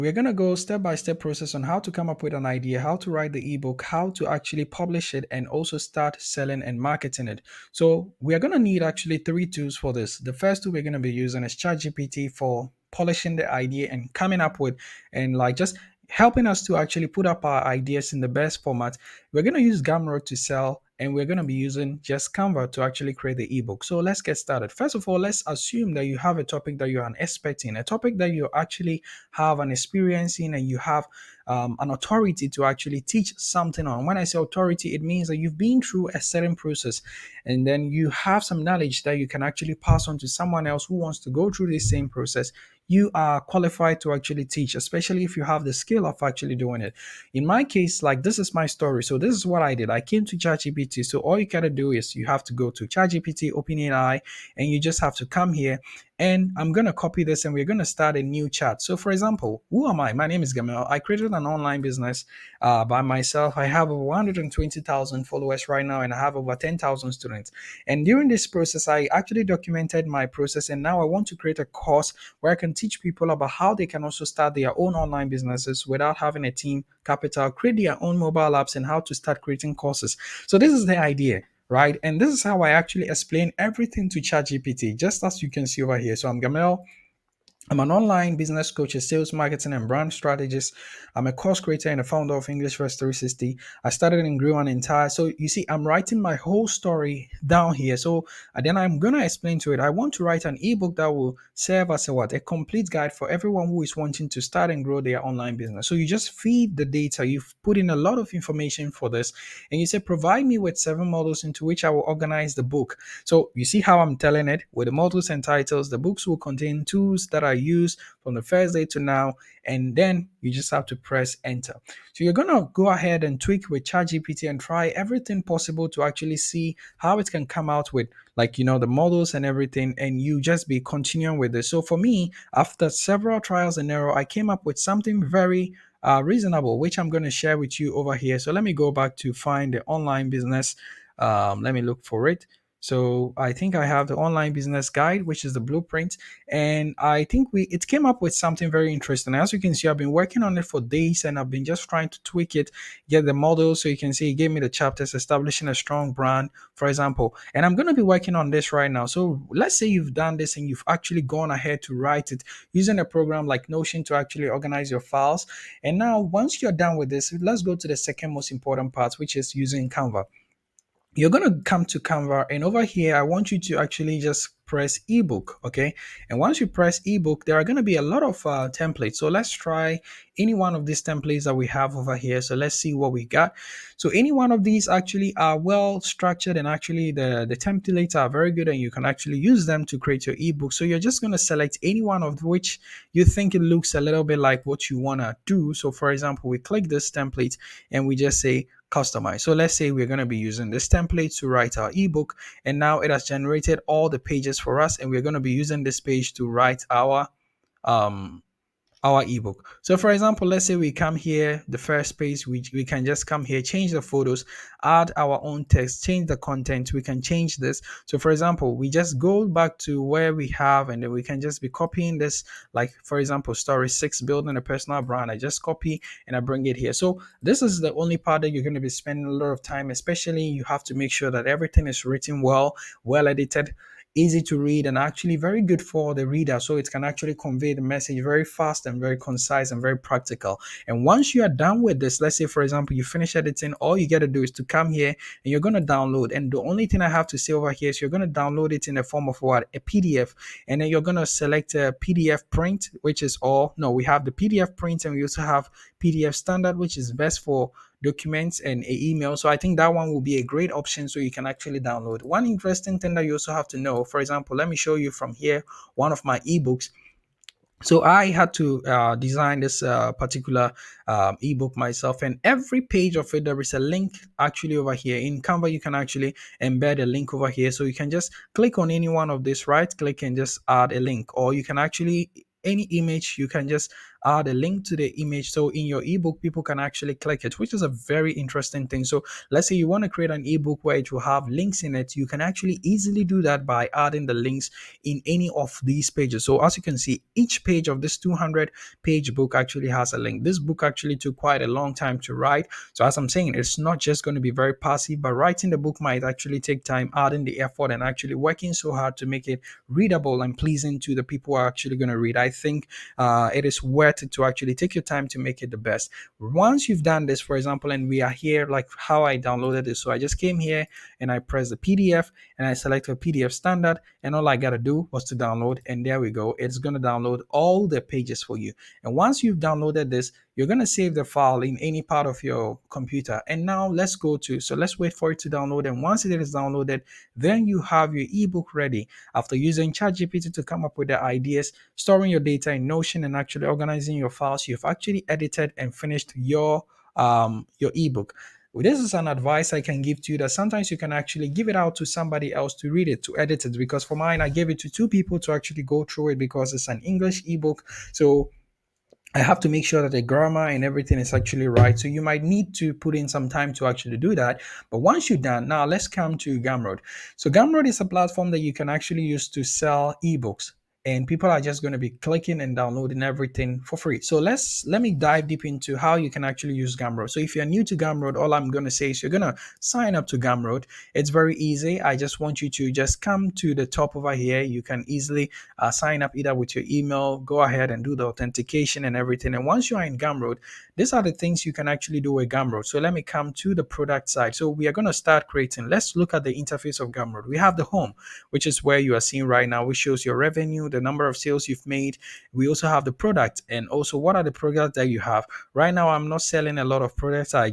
We're going to go step by step process on how to come up with an idea, how to write the ebook, how to actually publish it, and also start selling and marketing it. So we are going to need actually three tools for this. The first tool we're going to be using is ChatGPT for polishing the idea and coming up with and like just helping us to actually put up our ideas in the best format. We're going to use Gumroad to sell, and we're going to be using just Canva to actually create the ebook. So let's get started. First of all, let's assume that you have a topic that you're an expert in, a topic that you actually have an experience in, and you have an authority to actually teach something on. When I say authority, it means that you've been through a certain process and then you have some knowledge that you can actually pass on to someone else who wants to go through the same process. You are qualified to actually teach, especially if you have the skill of actually doing it. In my case, like this is my story. So this is what I did. I came to ChatGPT. So all you gotta do is you have to go to ChatGPT, OpenAI, and you just have to come here, and I'm going to copy this and we're going to start a new chat. So, for example, who am I? My name is Gamel. I created an online business by myself. I have over 120,000 followers right now, and I have over 10,000 students. And during this process, I actually documented my process. And now I want to create a course where I can teach people about how they can also start their own online businesses without having a team, capital, create their own mobile apps, and how to start creating courses. So, this is the idea, right? And this is how I actually explain everything to ChatGPT, just as you can see over here. So I'm Gamel. I'm an online business coach, a sales, marketing, and brand strategist. I'm a course creator and a founder of English First 360. I started and grew an entire. So you see, I'm writing my whole story down here. So then I'm gonna explain to it. I want to write an ebook that will serve as a what? A complete guide for everyone who is wanting to start and grow their online business. So you just feed the data. You've put in a lot of information for this, and you say, provide me with 7 models into which I will organize the book. So you see how I'm telling it with the models and titles. The books will contain tools that I use from the first day to now, and then you just have to press enter. So you're gonna go ahead and tweak with ChatGPT and try everything possible to actually see how it can come out with the models and everything, and you just be continuing with this. So for me, after several trials and error, I came up with something very reasonable, which I'm going to share with you over here. So let me go back to find the online business. Let me look for it. So I think I have the online business guide, which is the blueprint, and I think we it came up with something very interesting. As you can see, I've been working on it for days, and I've been just trying to tweak it, get the model. So you can see it gave me the chapters, establishing a strong brand, for example. And I'm going to be working on this right now. So let's say you've done this and you've actually gone ahead to write it using a program like Notion to actually organize your files. And now, once you're done with this, let's go to the second most important part, which is using Canva. You're going to come to Canva, and over here I want you to actually just press ebook. Okay, and once you press ebook, there are going to be a lot of templates. So let's try any one of these templates that we have over here. So let's see what we got. So any one of these actually are well structured, and actually the templates are very good, and you can actually use them to create your ebook. So you're just going to select any one of which you think it looks a little bit like what you want to do. So for example, we click this template and we just say customize. So let's say we're going to be using this template to write our ebook, and now it has generated all the pages for us, and we're going to be using this page to write um our ebook. So for example, let's say we come here, the first page, we can just come here, change the photos, add our own text, change the content. We can change this. So for example, we just go back to where we have, and then we can just be copying this, like for example, story 6, building a personal brand. I just copy and I bring it here. So this is the only part that you're going to be spending a lot of time, especially you have to make sure that everything is written well edited, easy to read, and actually very good for the reader, so it can actually convey the message very fast and very concise and very practical. And once you are done with this, let's say for example you finish editing, all you got to do is to come here and you're going to download. And the only thing I have to say over here is you're going to download it in the form of what? A PDF. And then you're going to select a PDF print, which is all. No, we have the PDF print, and we also have PDF standard, which is best for documents and a email. So I think that one will be a great option, so you can actually download. One interesting thing that you also have to know, for example, let me show you from here one of my ebooks. So I had to design this particular ebook myself, and every page of it there is a link actually over here. In Canva, you can actually embed a link over here, so you can just click on any one of this, right click and just add a link, or you can actually any image, you can just add a link to the image. So in your ebook, people can actually click it, which is a very interesting thing. So let's say you want to create an ebook where it will have links in it. You can actually easily do that by adding the links in any of these pages. So as you can see, each page of this 200 page book actually has a link. This book actually took quite a long time to write. So as I'm saying, it's not just going to be very passive, but writing the book might actually take time, adding the effort and actually working so hard to make it readable and pleasing to the people who are actually going to read. I think it is worth it to actually take your time to make it the best. Once you've done this, for example, and we are here, like how I downloaded this. So I just came here and I pressed the PDF and I selected PDF standard, and all I got to do was to download, and there we go. It's going to download all the pages for you. And once you've downloaded this, you're going to save the file in any part of your computer. And now let's wait for it to download. And once it is downloaded, then you have your ebook ready. After using ChatGPT to come up with the ideas, storing your data in Notion, and actually organizing your files, you've actually edited and finished your ebook. Well, this is an advice I can give to you, that sometimes you can actually give it out to somebody else to read it, to edit it. Because for mine, I gave it to two people to actually go through it because it's an English ebook. So I have to make sure that the grammar and everything is actually right. So you might need to put in some time to actually do that. But once you're done, now let's come to Gumroad. So Gumroad is a platform that you can actually use to sell ebooks. And people are just going to be clicking and downloading everything for free. So let me dive deep into how you can actually use Gumroad. So if you're new to Gumroad, all I'm going to say is you're going to sign up to Gumroad. It's very easy. I just want you to just come to the top over here. You can easily sign up either with your email, go ahead and do the authentication and everything. And once you are in Gumroad, these are the things you can actually do with Gumroad. So let me come to the product side. So we are going to start creating. Let's look at the interface of Gumroad. We have the home, which is where you are seeing right now, which shows your revenue, the number of sales you've made. We also have the product, and also what are the products that you have. Right now, I'm not selling a lot of products. I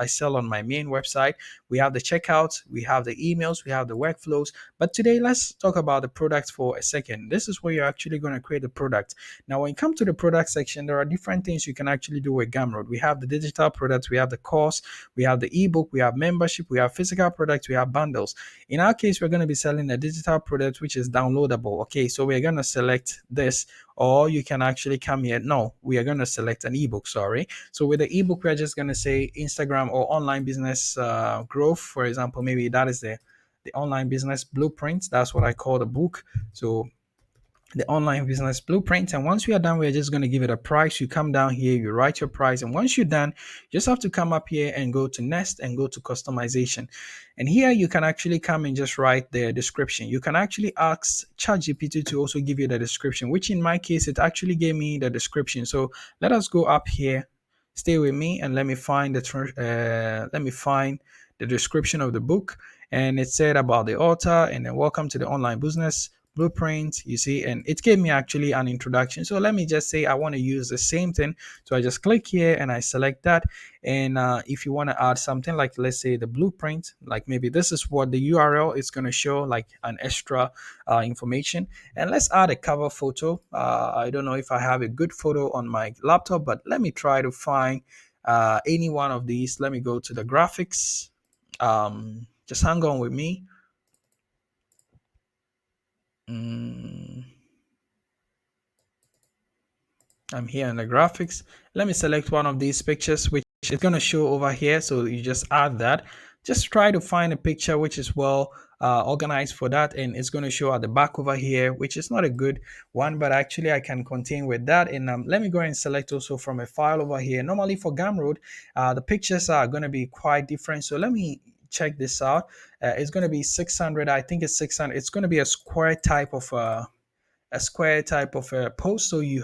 sell on my main website. We have the checkout, we have the emails, we have the workflows. But today, let's talk about the product for a second. This is where you're actually going to create the product. Now, when you come to the product section, there are different things you can actually do with Gumroad. We have the digital products, we have the course, we have the ebook, we have membership, we have physical products, we have bundles. In our case, we're going to be selling a digital product which is downloadable. Okay, so we're going to select this, or you can actually come here. No, we are going to select an ebook. Sorry. So with the ebook, we're just going to say Instagram or online business growth. For example, maybe that is the online business blueprint. That's what I call the book. So the online business blueprint. And once we are done, we're just going to give it a price. You come down here, you write your price. And once you're done, you just have to come up here and go to next and go to customization. And here you can actually come and just write the description. You can actually ask ChatGPT to also give you the description, which in my case, it actually gave me the description. So let us go up here. Stay with me and let me find the description of the book. And it said about the author, and then welcome to the online business blueprint, you see, and it gave me actually an introduction. So let me just say I want to use the same thing. So I just click here and I select that. And if you want to add something like, let's say, the blueprint, like maybe this is what the URL is going to show, like an extra information. And let's add a cover photo. I don't know if I have a good photo on my laptop, but let me try to find any one of these. Let me go to the graphics. Just hang on with me. Mm, I'm here in the graphics. Let me select one of these pictures, which is going to show over here. So you just add that. Just try to find a picture which is well organized for that. And it's going to show at the back over here, which is not a good one, but actually I can contain with that. And let me go and select also from a file over here. Normally for Gumroad, the pictures are going to be quite different. So let me check this out. It's going to be 600. I think it's 600. It's going to be a square type of a post, so you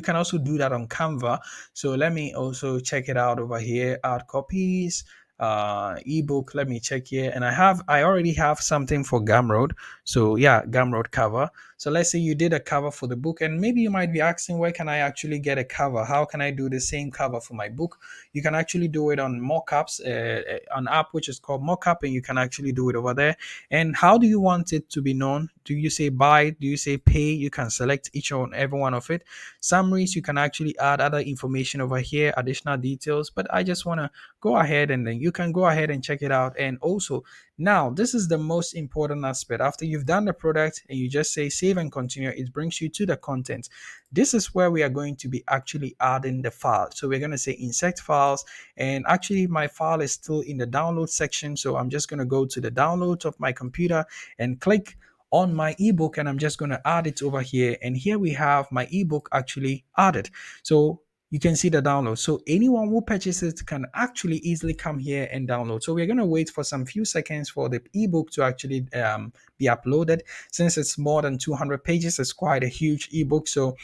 can also do that on Canva. So let me also check it out over here, add copies, ebook. Let me check here, and I already have something for Gumroad. So yeah, Gumroad cover. So let's say you did a cover for the book, and maybe you might be asking, where can I actually get a cover? How can I do the same cover for my book? You can actually do it on Mockups, an app which is called Mockup, and you can actually do it over there. And how do you want it to be known? Do you say buy? Do you say pay? You can select each and every one of it. Summaries, you can actually add other information over here, additional details. But I just want to go ahead and then you you can go ahead and check it out. And also, now this is the most important aspect. After you've done the product and you just say save and continue, it brings you to the content. This is where we are going to be actually adding the file. So we're going to say insert files, and actually my file is still in the download section. So I'm just going to go to the downloads of my computer and click on my ebook, and I'm just going to add it over here. And here we have my ebook actually added. So you can see the download. So anyone who purchases can actually easily come here and download. So we're going to wait for some few seconds for the ebook to actually be uploaded. Since it's more than 200 pages, it's quite a huge ebook. So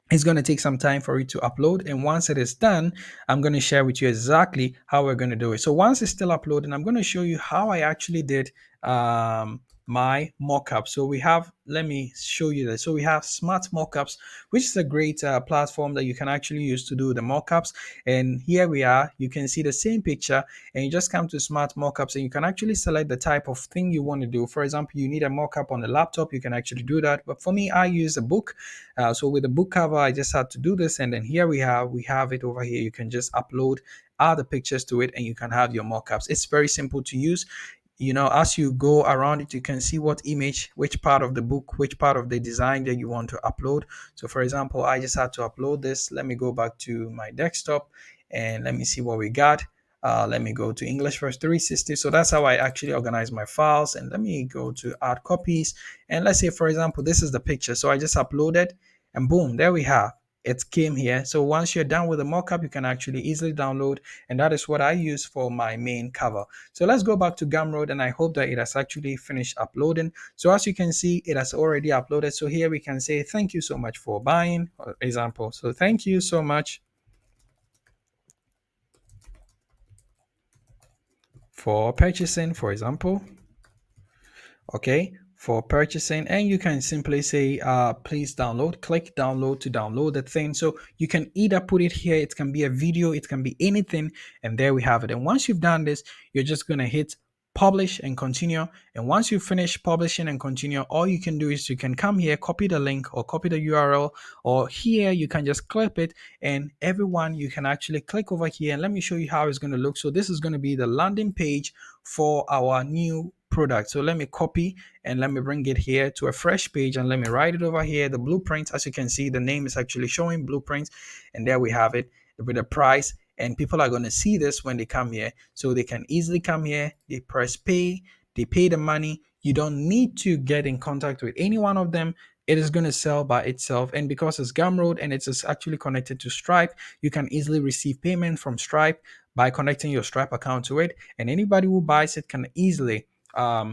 it's going to take some time for it to upload, and once it is done, I'm going to share with you exactly how we're going to do it. So once it's still uploading, I'm going to show you how I actually did my mockup. So we have, let me show you this. So we have Smart Mockups, which is a great platform that you can actually use to do the mockups. And here we are, you can see the same picture, and you just come to Smart Mockups, and you can actually select the type of thing you want to do. For example, you need a mockup on the laptop, you can actually do that. But for me, I use a book. So with the book cover, I just had to do this, and then here we have it over here. You can just upload other pictures to it, and you can have your mockups. It's very simple to use. As you go around it, you can see what image, which part of the book, which part of the design that you want to upload. So for example, I just had to upload this. Let me go back to my desktop and let me see what we got. Let me go to English First 360. So that's how I actually organize my files. And let me go to add copies. And let's say, for example, this is the picture. So I just uploaded, and boom, there we have. It came here. So once you're done with the mockup, you can actually easily download. And that is what I use for my main cover. So let's go back to Gumroad, and I hope that it has actually finished uploading. So as you can see, it has already uploaded. So here we can say, thank you so much for buying, for example. So thank you so much for purchasing, for example. Okay, for purchasing, and you can simply say please download, click download to download the thing. So you can either put it here, it can be a video, it can be anything, and there we have it. And once you've done this, you're just going to hit publish and continue. And once you finish publishing and continue, all you can do is you can come here, copy the link or copy the URL, or here you can just clip it, and everyone, you can actually click over here, and let me show you how it's going to look. So this is going to be the landing page for our new product. So let me copy and let me bring it here to a fresh page, and let me write it over here, the blueprint. As you can see, the name is actually showing blueprints, and there we have it with the price. And people are going to see this when they come here, so they can easily come here, they press pay, they pay the money. You don't need to get in contact with any one of them. It is going to sell by itself, and because it's Gumroad and it's actually connected to Stripe, you can easily receive payment from Stripe by connecting your Stripe account to it, and anybody who buys it can easily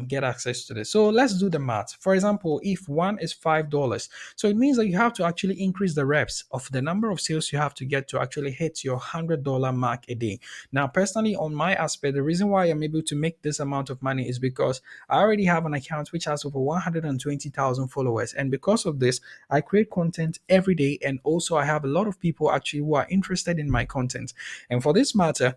get access to this. So let's do the math. For example, if one is $5, so it means that you have to actually increase the reps of the number of sales you have to get to actually hit your $100 mark a day. Now, personally, on my aspect, the reason why I'm able to make this amount of money is because I already have an account which has over 120,000 followers, and because of this, I create content every day, and also I have a lot of people actually who are interested in my content. And for this matter,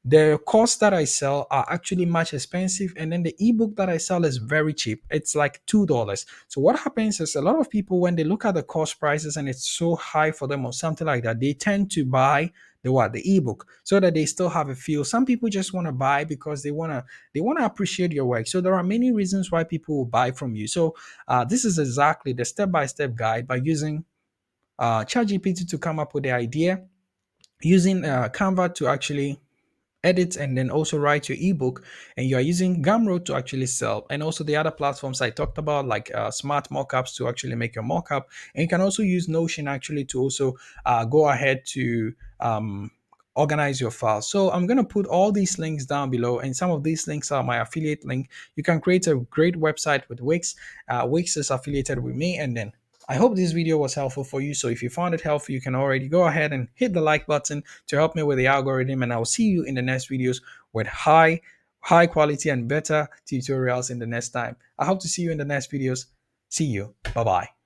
the course that I sell are actually much expensive, and then the ebook that I sell is very cheap. It's like $2. So what happens is a lot of people, when they look at the cost prices and it's so high for them or something like that, they tend to buy the ebook, so that they still have a feel. Some people just want to buy because they want to appreciate your work. So there are many reasons why people will buy from you. So this is exactly the step-by-step guide by using ChatGPT to come up with the idea, using Canva to actually edit and then also write your ebook, and you are using Gumroad to actually sell, and also the other platforms I talked about, like smart mockups to actually make your mockup. And you can also use Notion actually to also go ahead to organize your files. So I'm going to put all these links down below, and some of these links are my affiliate link. You can create a great website with Wix. Wix is affiliated with me, and then I hope this video was helpful for you. So if you found it helpful, you can already go ahead and hit the like button to help me with the algorithm, and I'll see you in the next videos with high quality and better tutorials in the next time. I hope to see you in the next videos. See you. Bye bye.